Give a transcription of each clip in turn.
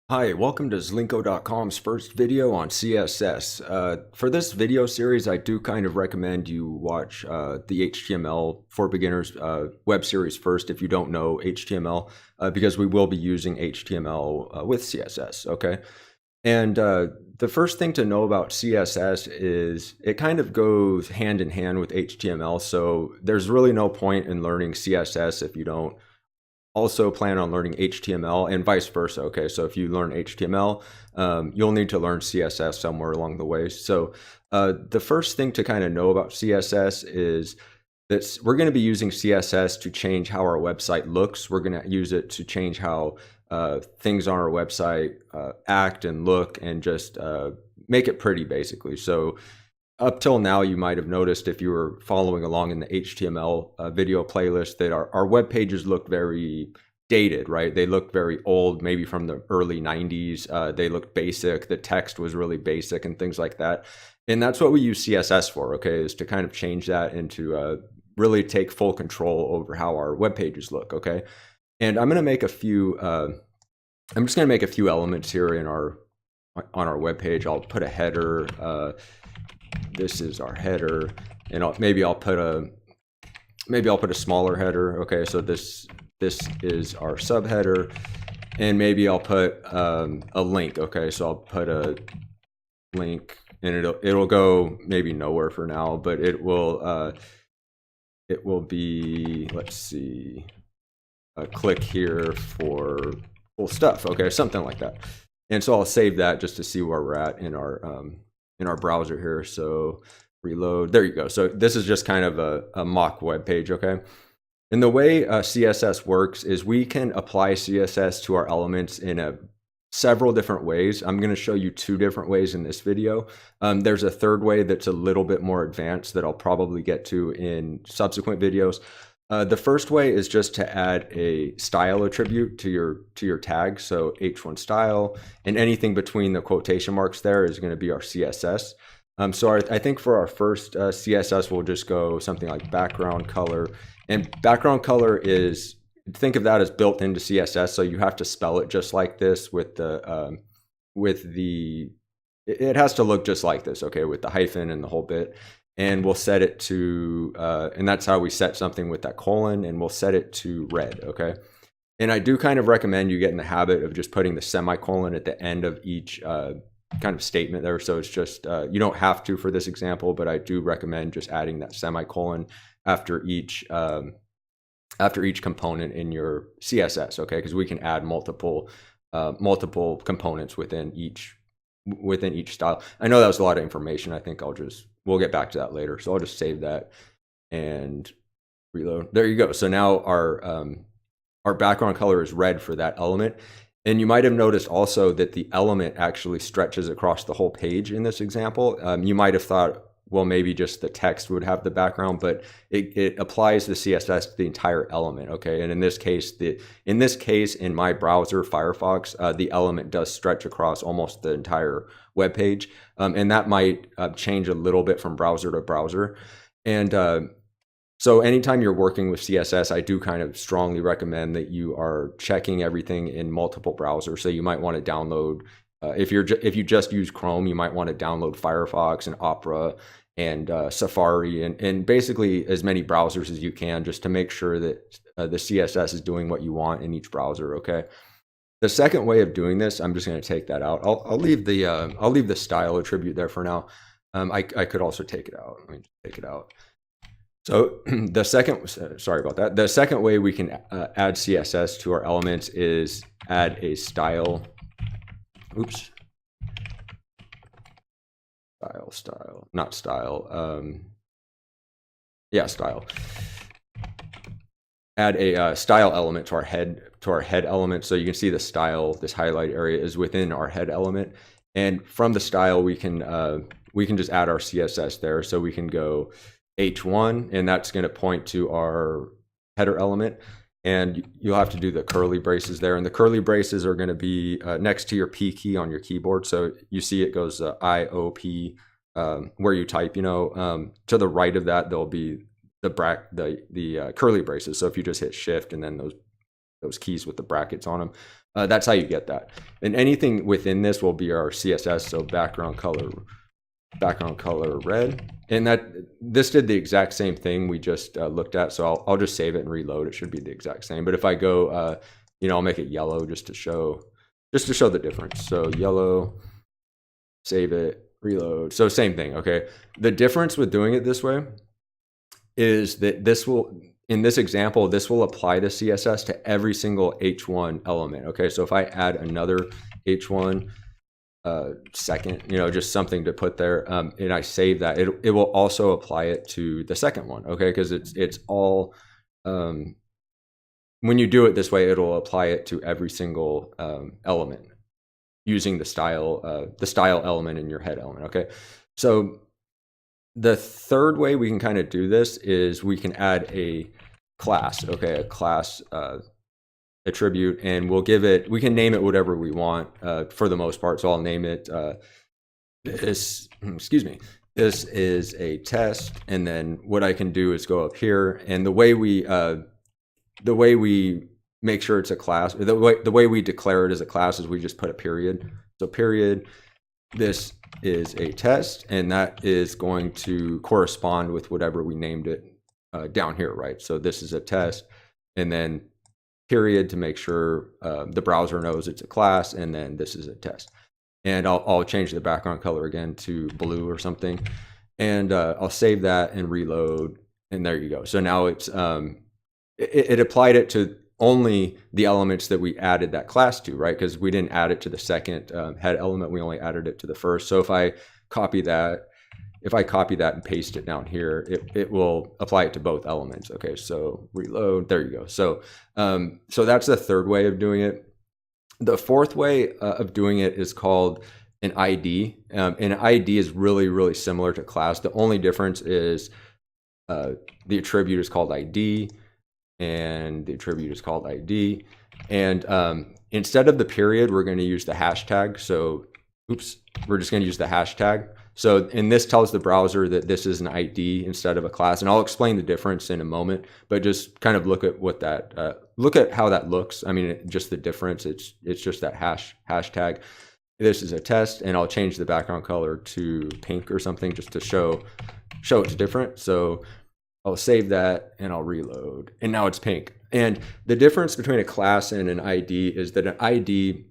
Hi, welcome to Zlinko.com's first video on CSS. For this video series, I do kind of recommend you watch the HTML for Beginners web series first if you don't know HTML, because we will be using HTML with CSS, okay? And the first thing to know about CSS is it kind of goes hand in hand with HTML, so there's really no point in learning CSS if you don't also plan on learning HTML and vice versa. Okay, so if you learn HTML, you'll need to learn CSS somewhere along the way. So the first thing to kind of know about CSS is that we're going to be using CSS to change how our website looks. We're going to use it to change how things on our website act and look and just make it pretty, basically. So up till now, you might have noticed if you were following along in the HTML video playlist that our web pages look very dated, right? They look very old, maybe from the early 90s. They look basic. The text was really basic and things like that. And that's what we use CSS for, okay, is to kind of change that and to really take full control over how our web pages look, okay? And I'm going to make a few, I'm just going to make a few elements here in on our web page. I'll put a header. This is our header, and maybe I'll put a smaller header. Okay, so this is our subheader, and maybe I'll put a link. Okay, so I'll put a link, and it'll go maybe nowhere for now, but it will be, let's see, click here for cool stuff. Okay, something like that. And so I'll save that just to see where we're at in our browser here. So reload, there you go. So this is just kind of a mock web page, okay? And the way CSS works is we can apply CSS to our elements in several different ways. I'm going to show you two different ways in this video. There's a third way that's a little bit more advanced that I'll probably get to in subsequent videos. The first way is just to add a style attribute to your tag. So h1 style, and anything between the quotation marks there is going to be our CSS. So I think for our first CSS, we'll just go something like background color. And background color is, think of that as built into CSS. So you have to spell it just like this it has to look just like this, okay, with the hyphen and the whole bit. And we'll set it to, and that's how we set something with that colon, and we'll set it to red, okay? And I do kind of recommend you get in the habit of just putting the semicolon at the end of each kind of statement there. So it's just, you don't have to for this example, but I do recommend just adding that semicolon after each component in your CSS, okay? Because we can add multiple components within each style. I know that was a lot of information. I think we'll get back to that later. So I'll just save that and reload. There you go. So now our background color is red for that element. And you might have noticed also that the element actually stretches across the whole page in this example. You might have thought, well, maybe just the text would have the background, but it applies the CSS to the entire element, okay? And in this case, in my browser, Firefox, the element does stretch across almost the entire web page, and that might change a little bit from browser to browser. And so anytime you're working with CSS, I do kind of strongly recommend that you are checking everything in multiple browsers. So you might want to download, if you just use Chrome, you might want to download Firefox and Opera and Safari and basically as many browsers as you can, just to make sure that the CSS is doing what you want in each browser, okay? The second way of doing this, I'm just going to take that out. I'll leave the style attribute there for now. I could also take it out. Let me just take it out. So sorry about that. The second way we can add CSS to our elements is add a style. Oops. Style, not style. Yeah, style. Add a style element to our head element. So you can see the style, this highlight area is within our head element. And from the style, we can just add our CSS there. So we can go h1, and that's going to point to our header element. And you'll have to do the curly braces there. And the curly braces are going to be next to your P key on your keyboard. So you see it goes IOP where you type, to the right of that, there'll be the curly braces. So if you just hit shift and then those those keys with the brackets on them. That's how you get that. And anything within this will be our CSS. So background color red. And this did the exact same thing we just looked at. So I'll just save it and reload. It should be the exact same. But if I go, I'll make it yellow just to show the difference. So yellow, save it, reload. So same thing. Okay. The difference with doing it this way is that in this example, this will apply the CSS to every single H1 element. Okay, so if I add another H1 second, just something to put there, and I save that, it will also apply it to the second one. Okay, because it's all when you do it this way, it'll apply it to every single element using the style element in your head element. Okay, so the third way we can kind of do this is we can add a class, okay, a class attribute, and we can name it whatever we want for the most part. So I'll name it this is a test, and then what I can do is go up here, and the way we make sure it's a class, the way we declare it as a class is we just put a period. So period, this is a test, and that is going to correspond with whatever we named it down here, right? So this is a test, and then period to make sure the browser knows it's a class, and then this is a test. And I'll change the background color again to blue or something, and I'll save that and reload, and there you go. So now it's it applied it to only the elements that we added that class to, right? Because we didn't add it to the second head element, we only added it to the first. So if I copy that and paste it down here, it will apply it to both elements. Okay, so reload, there you go. So so that's the third way of doing it. The fourth way of doing it is called an ID. An ID is really, really similar to class. The only difference is the attribute is called ID, and the attribute is called ID. And instead of the period, we're going to use the hashtag. So, we're just going to use the hashtag. So, and this tells the browser that this is an ID instead of a class. And I'll explain the difference in a moment, but just kind of look at look at how that looks. I mean, just the difference. It's just that hashtag. This is a test, and I'll change the background color to pink or something just to show it's different. So I'll save that and I'll reload, and now it's pink. And the difference between a class and an ID is that an ID,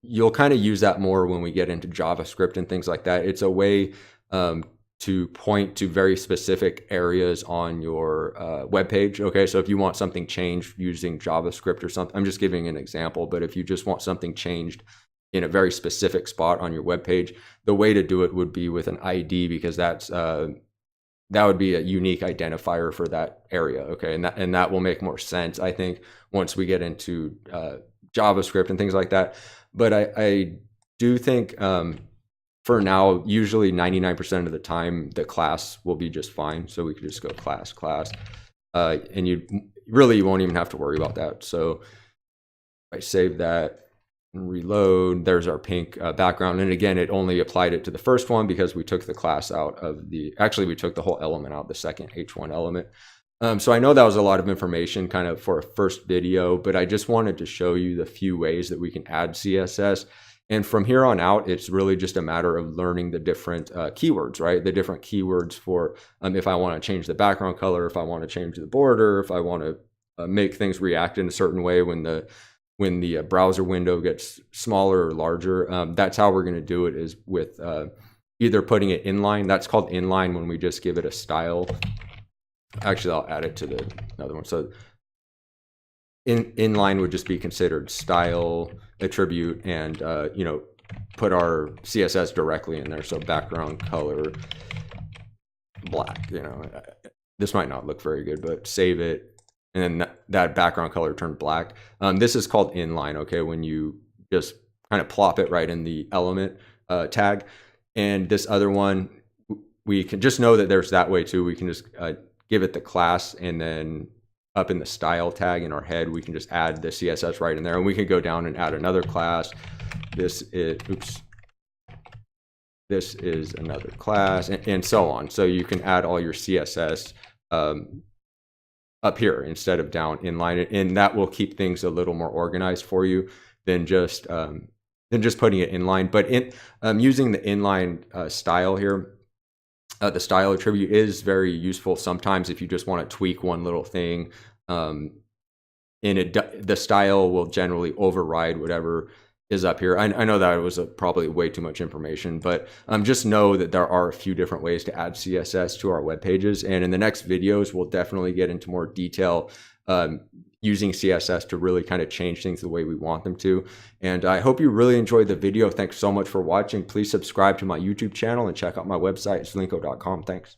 you'll kind of use that more when we get into JavaScript and things like that. It's a way to point to very specific areas on your web page. Okay, so if you want something changed using JavaScript or something, I'm just giving an example, but if you just want something changed in a very specific spot on your web page, the way to do it would be with an ID, because that would be a unique identifier for that area. Okay, and that will make more sense, I think, once we get into JavaScript and things like that. But I do think for now, usually 99% of the time, the class will be just fine. So we could just go class, and you won't even have to worry about that. So I save that and reload. There's our pink background. And again, it only applied it to the first one because we took the class out of we took the whole element out, the second H1 element. So I know that was a lot of information kind of for a first video, but I just wanted to show you the few ways that we can add CSS. And from here on out, it's really just a matter of learning the different keywords, right? The different keywords for if I want to change the background color, if I want to change the border, if I want to make things react in a certain way when the browser window gets smaller or larger. That's how we're going to do it, is with either putting it inline. That's called inline when we just give it a style. Actually, I'll add it to the another one. So inline would just be considered style attribute, and put our CSS directly in there. So background color black. This might not look very good, but save it. And then that background color turned black. This is called inline, okay, when you just kind of plop it right in the element tag. And this other one, we can just know that there's that way too. We can just give it the class, and then up in the style tag in our head, we can just add the CSS right in there. And we can go down and add another class. This is another class, and so on. So you can add all your CSS up here instead of down inline, and that will keep things a little more organized for you than just putting it inline. But using the inline style here, the style attribute is very useful sometimes if you just want to tweak one little thing. And the style will generally override whatever is up here. I know that was probably way too much information, but just know that there are a few different ways to add CSS to our web pages. And in the next videos, we'll definitely get into more detail using CSS to really kind of change things the way we want them to. And I hope you really enjoyed the video. Thanks so much for watching. Please subscribe to my YouTube channel and check out my website, slinko.com. Thanks.